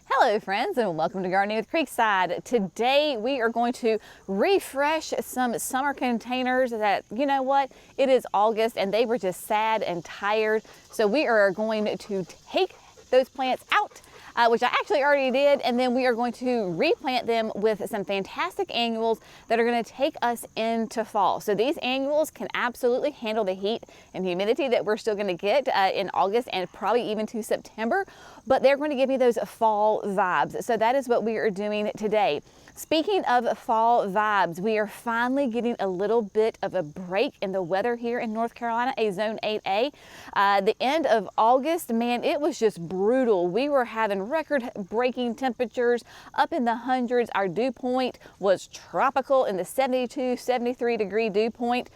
Hello friends, and welcome to Gardening with Creekside. Today we are going to refresh some summer containers that, you know what, it is August and they were just sad and tired. So we are going to take those plants out, which I actually already did, and then we are going to replant them with some fantastic annuals that are going to take us into fall. So these annuals can absolutely handle the heat and humidity that we're still going to get in August and probably even to September, but they're going to give me those fall vibes. So that is what we are doing today. Speaking of fall vibes, we are finally getting a little bit of a break in the weather here in North Carolina, a zone 8A. The end of August, man, it was just brutal. We were having record-breaking temperatures up in the hundreds. Our dew point was tropical in the 72, 73 degree dew point.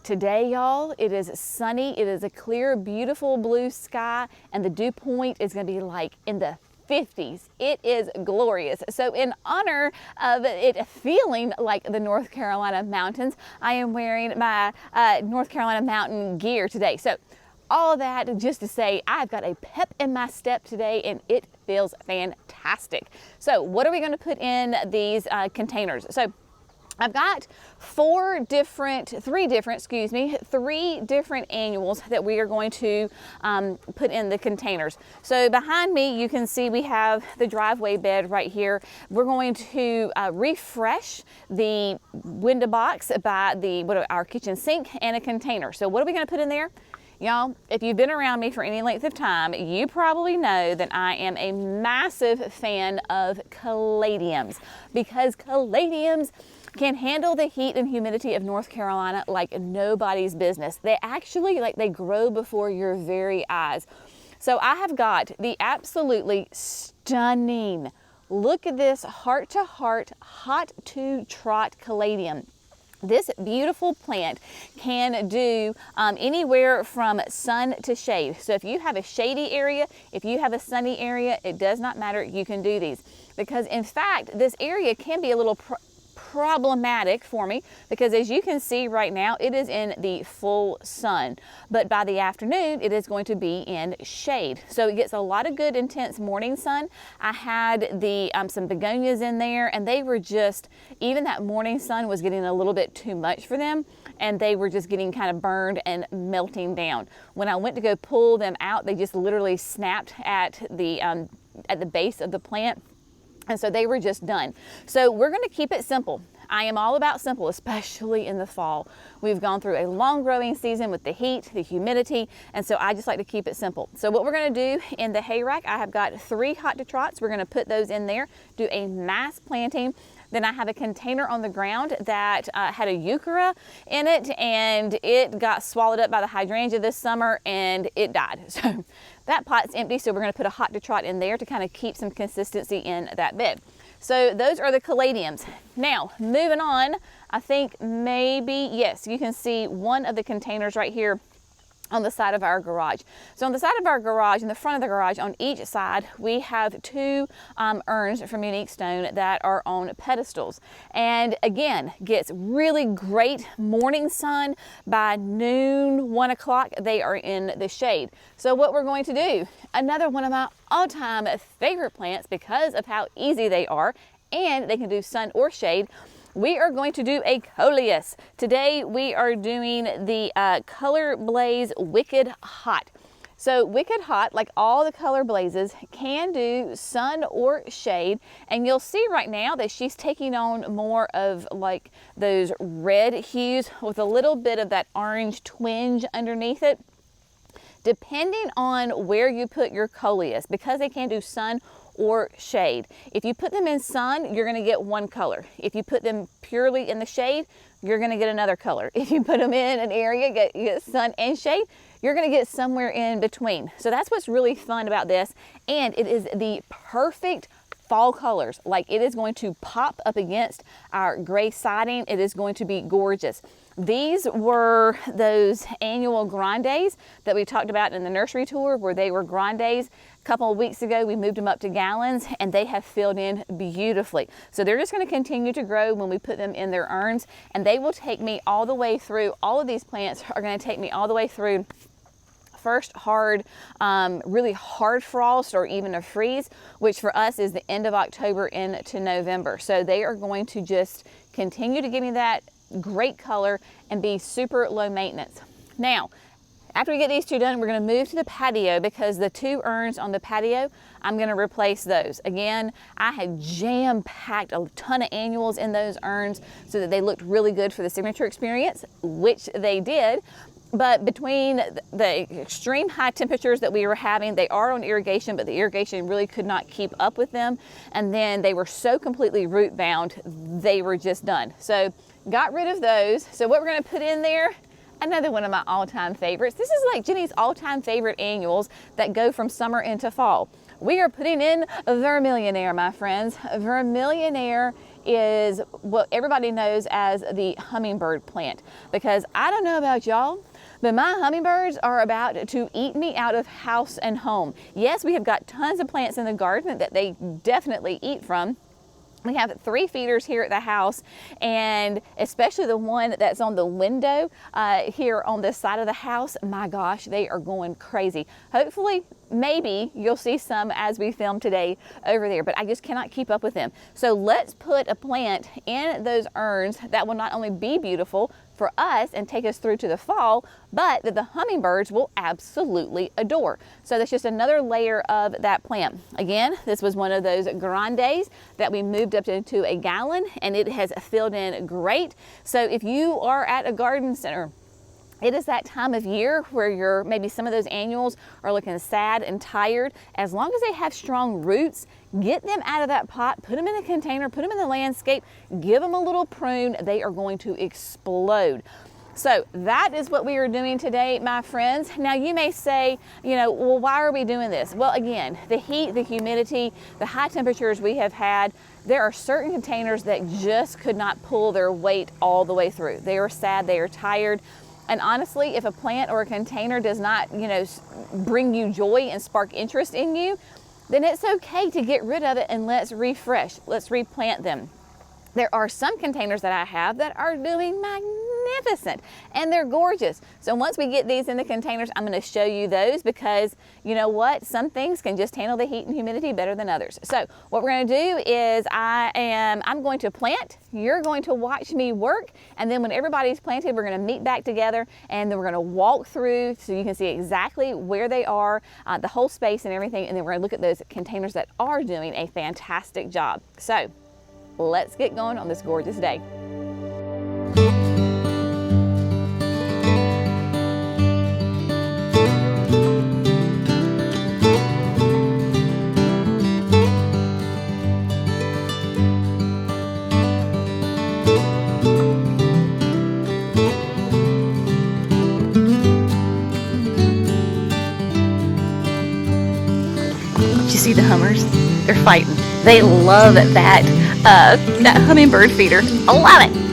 Today, y'all, it is sunny. It is a clear, beautiful blue sky, and the dew point is going to be like in the 50s. It is glorious. So in honor of it feeling like the North Carolina mountains, I am wearing my North Carolina mountain gear today. So all of that just to say I've got a pep in my step today and it feels fantastic. So what are we going to put in these containers? So I've got three different annuals that we are going to put in the containers. So behind me, you can see we have the driveway bed right here. We're going to refresh the window box by our kitchen sink and a container. So what are we going to put in there? Y'all, if you've been around me for any length of time, you probably know that I am a massive fan of caladiums, because caladiums can handle the heat and humidity of North Carolina like nobody's business. They actually, they grow before your very eyes. So I have got the absolutely stunning, look at this heart-to-heart, hot-to-trot caladium. This beautiful plant can do anywhere from sun to shade. So if you have a shady area, if you have a sunny area, it does not matter, you can do these. Because in fact, this area can be a little problematic for me, because as you can see right now, it is in the full sun, but by the afternoon it is going to be in shade, so it gets a lot of good intense morning sun. I had the some begonias in there, and they were just, even that morning sun was getting a little bit too much for them, and they were just getting kind of burned and melting down. When I went to go pull them out, they just literally snapped at the base of the plant. And so they were just done. So we're going to keep it simple. I am all about simple, especially in the fall. We've gone through a long growing season with the heat, the humidity, and so I just like to keep it simple. So what we're going to do in the hay rack, I have got 3 hot to trots. We're going to put those in there, do a mass planting. Then I have a container on the ground that had a euchera in it, and it got swallowed up by the hydrangea this summer and it died. So that pot's empty, so we're going to put a hot to trot in there to kind of keep some consistency in that bed. So those are the caladiums. Now, moving on, I think maybe, yes, you can see one of the containers right here on the side of our garage. So on the side of our garage, in the front of the garage, on each side, we have 2 urns from Unique Stone that are on pedestals. And again, gets really great morning sun. By noon, 1 o'clock, they are in the shade. So what we're going to do, another one of my all-time favorite plants because of how easy they are, and they can do sun or shade, we are going to do a coleus. Today we are doing the Color Blaze Wicked Hot. So Wicked Hot, like all the Color Blazes, can do sun or shade, and you'll see right now that she's taking on more of like those red hues with a little bit of that orange twinge underneath it. Depending on where you put your coleus, because they can do sun or shade. If you put them in sun, you're going to get one color. If you put them purely in the shade, you're going to get another color. If you put them in an area, you get sun and shade, you're going to get somewhere in between. So that's what's really fun about this, and it is the perfect fall colors. Like, it is going to pop up against our gray siding. It is going to be gorgeous. These were those annual grandes that we talked about in the nursery tour, where they were grandes. A couple of weeks ago, we moved them up to gallons, and they have filled in beautifully. So they're just going to continue to grow when we put them in their urns, and they will take me all the way through. All of these plants are going to take me all the way through first hard, really hard frost or even a freeze, which for us is the end of October into November. So they are going to just continue to give me that great color and be super low maintenance. Now, after we get these two done, we're going to move to the patio because the 2 urns on the patio, I'm going to replace those. Again, I had jam-packed a ton of annuals in those urns so that they looked really good for the signature experience, which they did. But between the extreme high temperatures that we were having, they are on irrigation, but the irrigation really could not keep up with them. And then they were so completely root bound, they were just done. So got rid of those. So what we're going to put in there, another one of my all-time favorites. This is like Jenny's all-time favorite annuals that go from summer into fall. We are putting in Vermillionaire, my friends. Vermillionaire is what everybody knows as the hummingbird plant, because I don't know about y'all, but my hummingbirds are about to eat me out of house and home. Yes, we have got tons of plants in the garden that they definitely eat from. We have 3 feeders here at the house, and especially the one that's on the window here on this side of the house, my gosh, they are going crazy. Hopefully, maybe you'll see some as we film today over there, but I just cannot keep up with them. So let's put a plant in those urns that will not only be beautiful for us and take us through to the fall, but that the hummingbirds will absolutely adore. So that's just another layer of that plant. Again, this was one of those grandes that we moved up into a gallon, and it has filled in great. So if you are at a garden center, it is that time of year where maybe some of those annuals are looking sad and tired. As long as they have strong roots, get them out of that pot, put them in a container, put them in the landscape, give them a little prune, they are going to explode. So that is what we are doing today, my friends. Now you may say, well, why are we doing this? Well, again, the heat, the humidity, the high temperatures we have had, there are certain containers that just could not pull their weight all the way through. They are sad, they are tired. And honestly, if a plant or a container does not, bring you joy and spark interest in you, then it's okay to get rid of it and let's refresh. Let's replant them. There are some containers that I have that are doing magnificent and they're gorgeous. So once we get these in the containers, I'm going to show you those because you know what? Some things can just handle the heat and humidity better than others. So what we're going to do is I'm going to plant, you're going to watch me work, and then when everybody's planted, we're going to meet back together and then we're going to walk through so you can see exactly where they are, the whole space and everything, and then we're going to look at those containers that are doing a fantastic job. So let's get going on this gorgeous day. Did you see the hummers? They're fighting. They love that hummingbird feeder. I love it.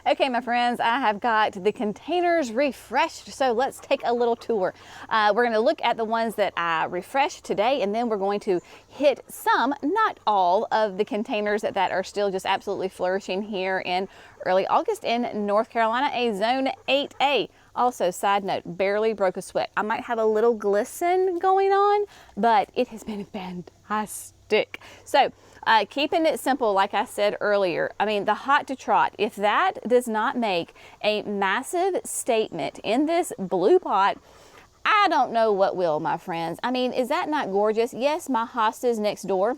Okay, my friends, I have got the containers refreshed, so let's take a little tour. We're going to look at the ones that I refreshed today, and then we're going to hit some, not all, of the containers that are still just absolutely flourishing here in early August in North Carolina, a Zone 8A. Also, side note, barely broke a sweat. I might have a little glisten going on, but it has been fantastic. So, keeping it simple, like I said earlier, I mean, the hot to trot, if that does not make a massive statement in this blue pot, I don't know what will, my friends. I mean, is that not gorgeous? Yes, my hostas next door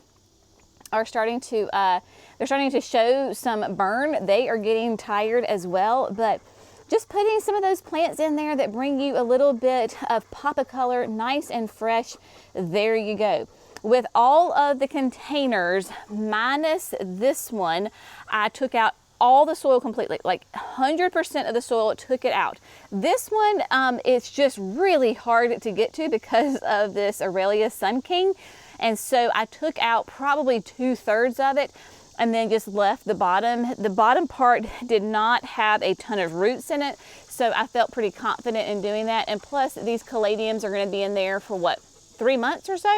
are starting to, they're starting to show some burn. They are getting tired as well, but just putting some of those plants in there that bring you a little bit of pop of color, nice and fresh, there you go. With all of the containers, minus this one, I took out all the soil completely, like 100% of the soil, took it out. This one, it's just really hard to get to because of this Aurelia Sun King. And so I took out probably 2/3 of it and then just left the bottom. The bottom part did not have a ton of roots in it, so I felt pretty confident in doing that. And plus, these caladiums are going to be in there for what, 3 months or so?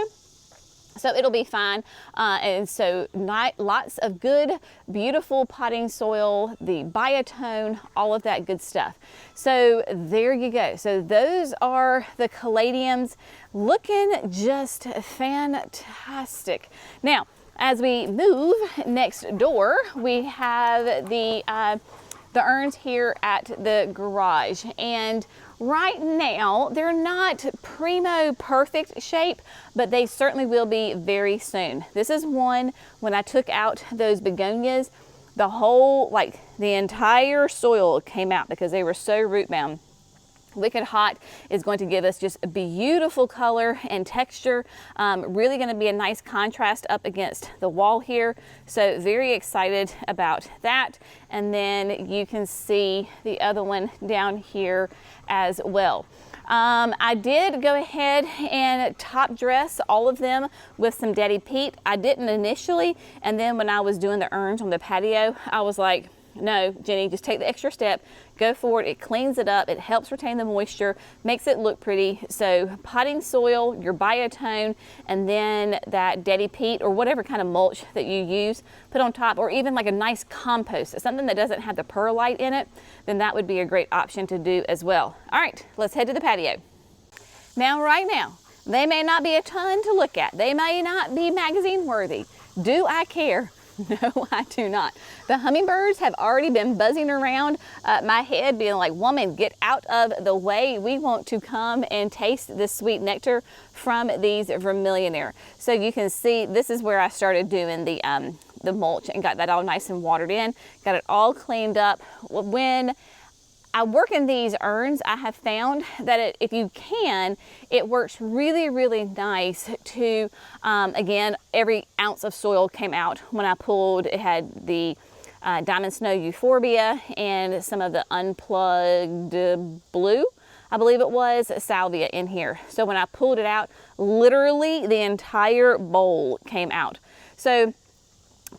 So it'll be fine. And so lots of good, beautiful potting soil, the biotone, all of that good stuff. So there you go. So those are the caladiums, looking just fantastic. Now, as we move next door, we have the urns here at the garage. And right now, they're not primo perfect shape, but they certainly will be very soon. This is one, when I took out those begonias, the whole, like the entire soil came out because they were so root bound. Wicked Hot is going to give us just a beautiful color and texture. Really going to be a nice contrast up against the wall here. So very excited about that. And then you can see the other one down here as well. I did go ahead and top dress all of them with some Daddy Peat. I didn't initially, and then when I was doing the urns on the patio, I was like, no, Jenny, just take the extra step, go forward. It cleans it up, it helps retain the moisture, makes it look pretty. So potting soil, your biotone, and then that Daddy Peat or whatever kind of mulch that you use, put on top, or even like a nice compost, something that doesn't have the perlite in it, then that would be a great option to do as well. All right, let's head to the patio. Now, right now, they may not be a ton to look at. They may not be magazine worthy. Do I care? No, I do not. The hummingbirds have already been buzzing around my head, being like, woman, get out of the way. We want to come and taste this sweet nectar from these Vermillionaire. So you can see, this is where I started doing the mulch and got that all nice and watered in, got it all cleaned up. When I work in these urns, I have found that if you can, it works really, really nice to, again, every ounce of soil came out when I pulled. It had the Diamond Snow Euphorbia and some of the unplugged blue, I believe it was, salvia in here. So when I pulled it out, literally the entire bowl came out. So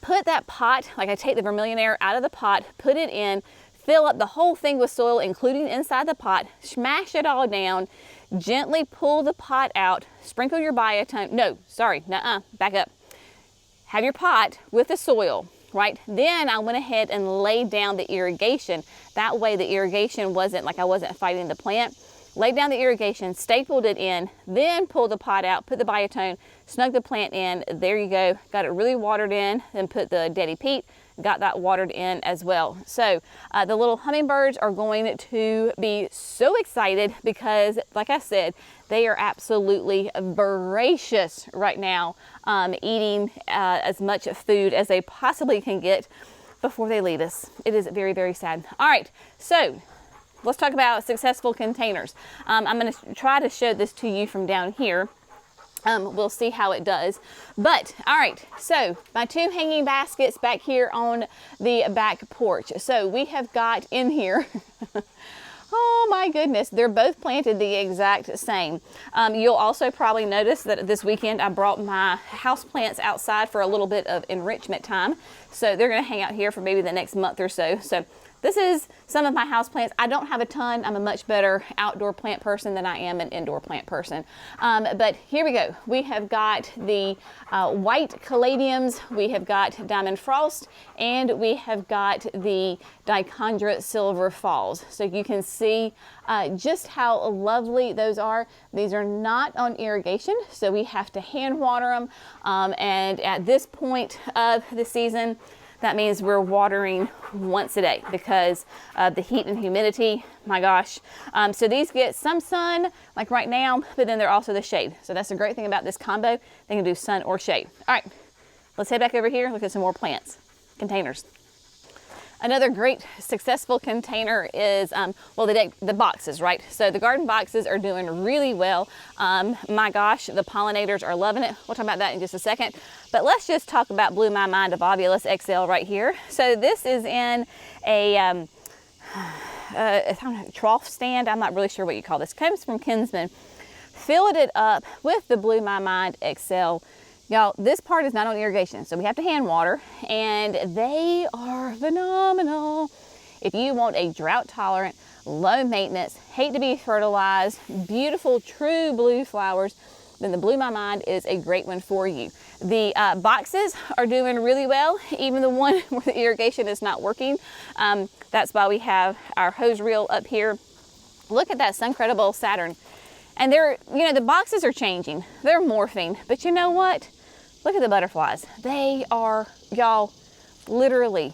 put that pot, like I take the Vermillionaire out of the pot, put it in, fill up the whole thing with soil, including inside the pot, smash it all down, gently pull the pot out, sprinkle your biotone. No, sorry, back up. Have your pot with the soil, right? Then I went ahead and laid down the irrigation. That way the irrigation wasn't like I wasn't fighting the plant. Laid down the irrigation, stapled it in, then pulled the pot out, put the biotone, snug the plant in. There you go. Got it really watered in, then put the Daddy Peat, got that watered in as well. So the little hummingbirds are going to be so excited because, like I said, they are absolutely voracious right now, eating as much food as they possibly can get before they leave us. It is very, very sad. All right, so let's talk about successful containers. I'm going to try to show this to you from down here. We'll see how it does. But, all right, so my 2 hanging baskets back here on the back porch. So we have got in here, oh my goodness, they're both planted the exact same. You'll also probably notice that this weekend I brought my houseplants outside for a little bit of enrichment time. So they're gonna hang out here for maybe the next month or so. So this is some of my house plants. I don't have a ton. I'm a much better outdoor plant person than I am an indoor plant person. But here we go. We have got the white caladiums, we have got diamond frost, and we have got the dichondra silver falls. So you can see just how lovely those are. These are not on irrigation, so we have to hand water them. And at this point of the season, that means we're watering once a day because of the heat and humidity. My gosh. So these get some sun, like right now, but then they're also the shade. So that's the great thing about this combo. They can do sun or shade. All right, Let's head back over here, look at some more plants, containers. Another great successful container is, well, the boxes, right? So the garden boxes are doing really well. My gosh, the pollinators are loving it. We'll talk about that in just a second. But let's just talk about Blew My Mind of Ovulus XL right here. So this is in a trough stand. I'm not really sure what you call this. Comes from Kinsman. Filled it up with the Blew My Mind XL. Y'all, this part is not on irrigation, so we have to hand water, and they are phenomenal. If you want a drought tolerant, low maintenance, hate to be fertilized, beautiful, true blue flowers, then the Blew My Mind is a great one for you. The boxes are doing really well, even the one where the irrigation is not working. That's why we have our hose reel up here. Look at that Suncredible Saturn. And they're, you know, the boxes are changing. They're morphing. But you know what? Look at the butterflies. They are, y'all, literally,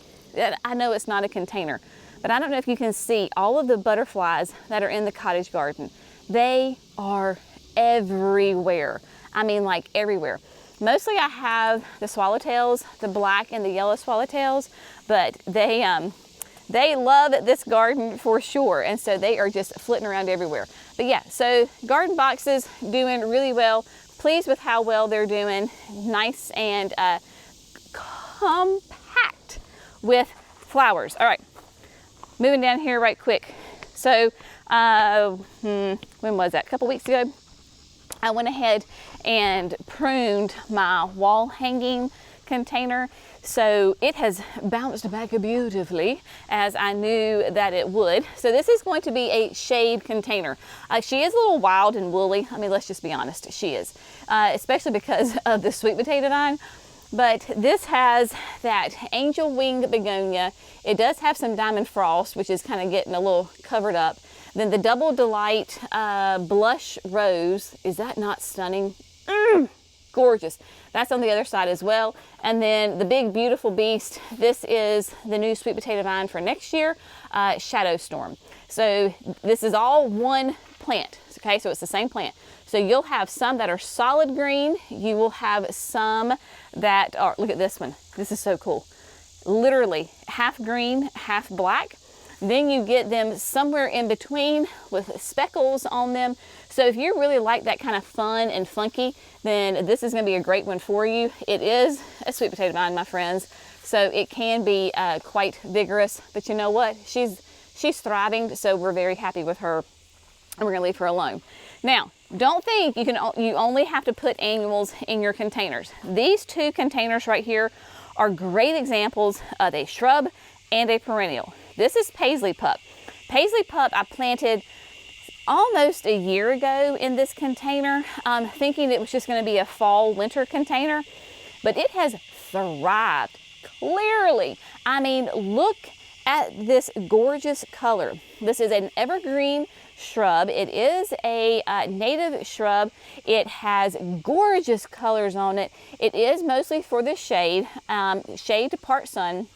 I know it's not a container, but I don't know if you can see all of the butterflies that are in the cottage garden. They are everywhere. I mean, like everywhere. Mostly I have the swallowtails, the black and the yellow swallowtails, but they love this garden for sure, and so they are just flitting around everywhere. But yeah, so garden boxes doing really well. Pleased with how well they're doing. Nice and compact with flowers. All right, moving down here right quick. So when was that? A couple weeks ago, I went ahead and pruned my wall hanging container. So it has bounced back beautifully, as I knew that it would. So this is going to be a shade container. She is a little wild and woolly. I mean, let's just be honest, she is, especially because of the sweet potato vine. But this has that angel wing begonia. It does have some diamond frost, which is kind of getting a little covered up. Then the double delight blush rose. Is that not stunning? Gorgeous. That's on the other side as well. And then the big beautiful beast, this is the new sweet potato vine for next year, Shadow Storm. So this is all one plant, okay? So it's the same plant. So you'll have some that are solid green. You will have some that are, look at this one. This is so cool. Literally half green, half black. Then you get them somewhere in between with speckles on them. So if you really like that kind of fun and funky, then this is going to be a great one for you. It is a sweet potato vine, my friends, so it can be quite vigorous. But you know what? She's thriving, so we're very happy with her, and we're going to leave her alone. Now, don't think you only have to put annuals in your containers. These two containers right here are great examples of a shrub and a perennial. This is Paisley Pup. Paisley Pup I planted almost a year ago in this container, thinking it was just going to be a fall winter container, but it has thrived clearly. I mean, look at this gorgeous color. This is an evergreen shrub. It is a native shrub. It has gorgeous colors on it. It is mostly for the shade, shade to part sun.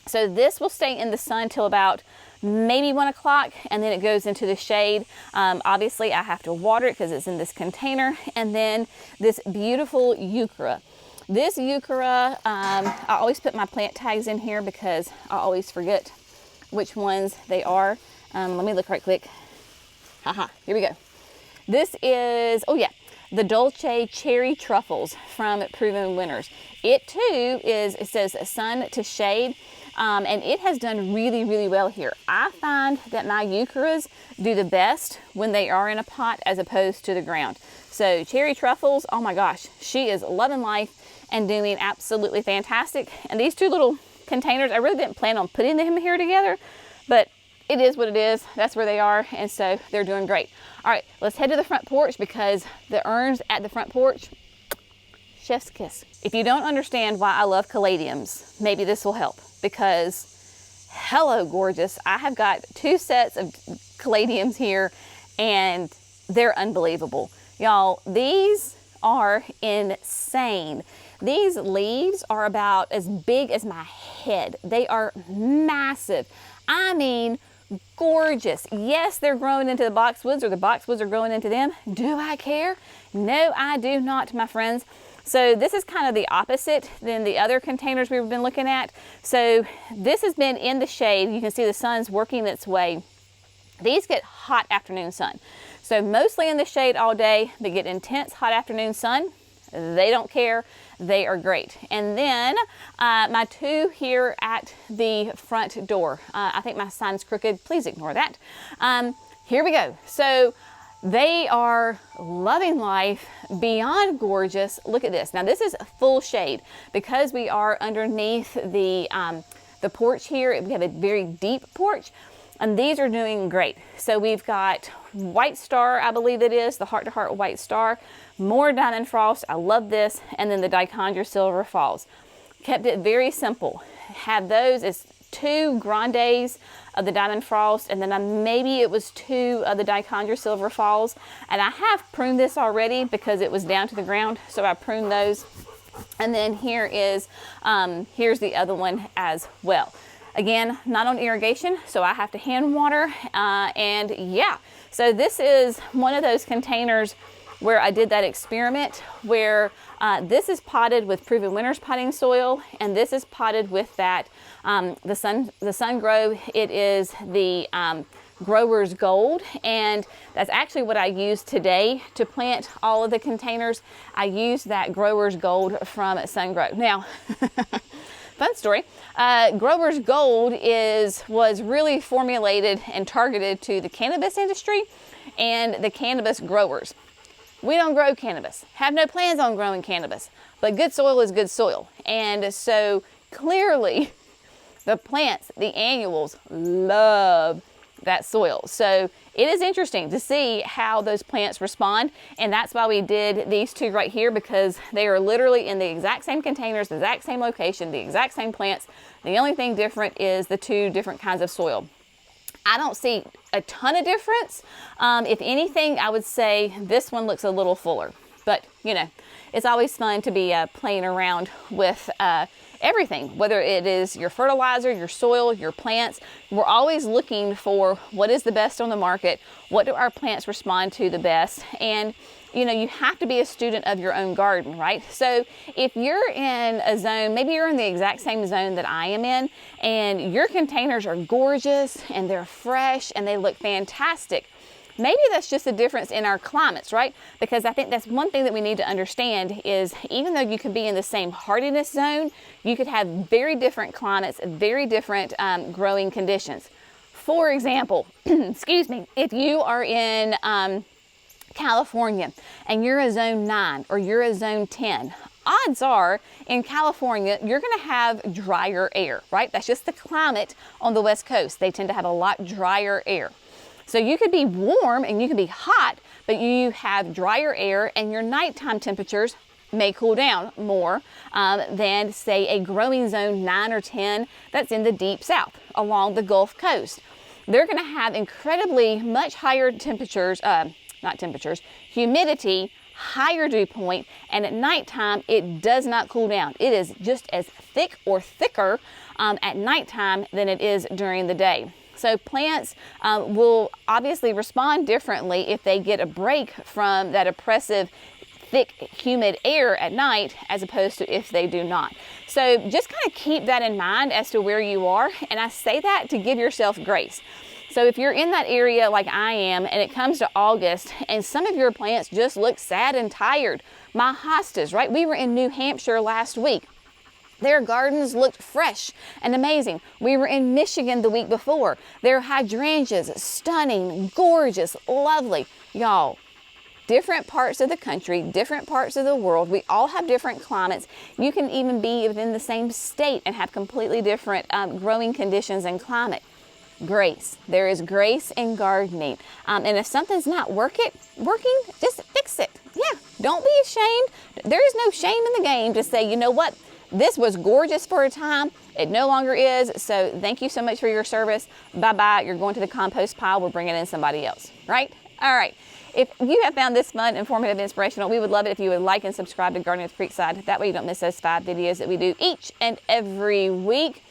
So this will stay in the sun till about maybe 1 o'clock, and then it goes into the shade. Obviously I have to water it because it's in this container. And then this beautiful euchera. This euchera, I always put my plant tags in here because I always forget which ones they are. Let me look right quick. Haha, here we go. This is, oh yeah, the Dolce Cherry Truffles from Proven Winners. It too is, it says sun to shade. And it has done really, really well here. I find that my eucheras do the best when they are in a pot as opposed to the ground. So cherry truffles, oh my gosh, she is loving life and doing absolutely fantastic. And these two little containers, I really didn't plan on putting them here together, but it is what it is. That's where they are, and so they're doing great. All right, let's head to the front porch because the urns at the front porch, chef's kiss. If you don't understand why I love caladiums, maybe this will help. Because hello gorgeous, I have got 2 sets of caladiums here and they're unbelievable. Y'all, these are insane. These leaves are about as big as my head. They are massive. I mean, gorgeous. Yes, they're growing into the boxwoods or the boxwoods are growing into them. Do I care? No, I do not, my friends. So this is kind of the opposite than the other containers we've been looking at. So this has been in the shade. You can see the sun's working its way. These get hot afternoon sun. So mostly in the shade all day, but get intense hot afternoon sun. They don't care. They are great. And then my two here at the front door. I think my sign's crooked. Please ignore that. Here we go. So they are loving life, beyond gorgeous. Look at this. Now this is full shade because we are underneath the porch here. We have a very deep porch, and these are doing great. So we've got white star, I believe it is, the heart-to-heart white star, more diamond frost. I love this, and then the dichondra silver falls. Kept it very simple. Have those as 2 grandes of the diamond frost, and then maybe it was 2 of the dichondra silver falls. And I have pruned this already because it was down to the ground, so I pruned those. And then here is here's the other one as well. Again, not on irrigation, so I have to hand water. And yeah, so this is one of those containers where I did that experiment where this is potted with Proven Winners potting soil, and this is potted with that the Sun Grow. It is the Grower's Gold, and that's actually what I used today to plant all of the containers. I used that Grower's Gold from Sun Grow. Now, fun story. Grower's Gold was really formulated and targeted to the cannabis industry and the cannabis growers. We don't grow cannabis, have no plans on growing cannabis, but good soil is good soil. And so clearly the plants, the annuals, love that soil. So it is interesting to see how those plants respond. And that's why we did these two right here, because they are literally in the exact same containers, the exact same location, the exact same plants. The only thing different is the 2 different kinds of soil. I don't see a ton of difference. If anything, I would say this one looks a little fuller, but you know, it's always fun to be playing around with everything, whether it is your fertilizer, your soil, your plants. We're always looking for what is the best on the market, what do our plants respond to the best, and you know, you have to be a student of your own garden, right? So if you're in a zone, maybe you're in the exact same zone that I am in, and your containers are gorgeous and they're fresh and they look fantastic. Maybe that's just a difference in our climates, right? Because I think that's one thing that we need to understand is even though you could be in the same hardiness zone, you could have very different climates, very different growing conditions. For example, excuse me, if you are in California and you're a zone 9 or you're a zone 10, odds are in California you're going to have drier air, right? That's just the climate on the West Coast. They tend to have a lot drier air. So you could be warm and you could be hot, but you have drier air and your nighttime temperatures may cool down more than say a growing zone 9 or 10 that's in the deep south along the Gulf Coast. They're going to have incredibly much higher temperatures, humidity, higher dew point, and at nighttime it does not cool down. It is just as thick or thicker at nighttime than it is during the day. So plants will obviously respond differently if they get a break from that oppressive, thick, humid air at night as opposed to if they do not. So just kind of keep that in mind as to where you are. And I say that to give yourself grace. So if you're in that area like I am and it comes to August and some of your plants just look sad and tired, my hostas, right? We were in New Hampshire last week. Their gardens looked fresh and amazing. We were in Michigan the week before. Their hydrangeas, stunning, gorgeous, lovely. Y'all, different parts of the country, different parts of the world. We all have different climates. You can even be within the same state and have completely different growing conditions and climate. Grace. There is grace in gardening. And if something's not working, just fix it. Yeah, don't be ashamed. There is no shame in the game to say, you know what? This was gorgeous for a time. It no longer is. So thank you so much for your service. Bye-bye. You're going to the compost pile. We're bringing in somebody else, right? All right. If you have found this fun, informative, inspirational, we would love it if you would like and subscribe to Gardening with Creekside. That way you don't miss those 5 videos that we do each and every week.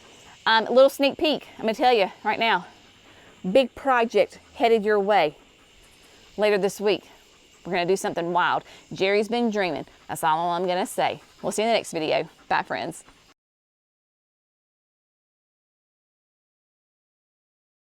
A little sneak peek. I'm going to tell you right now, big project headed your way later this week. We're gonna do something wild. Jerry's been dreaming. That's all I'm gonna say. We'll see you in the next video. Bye, friends.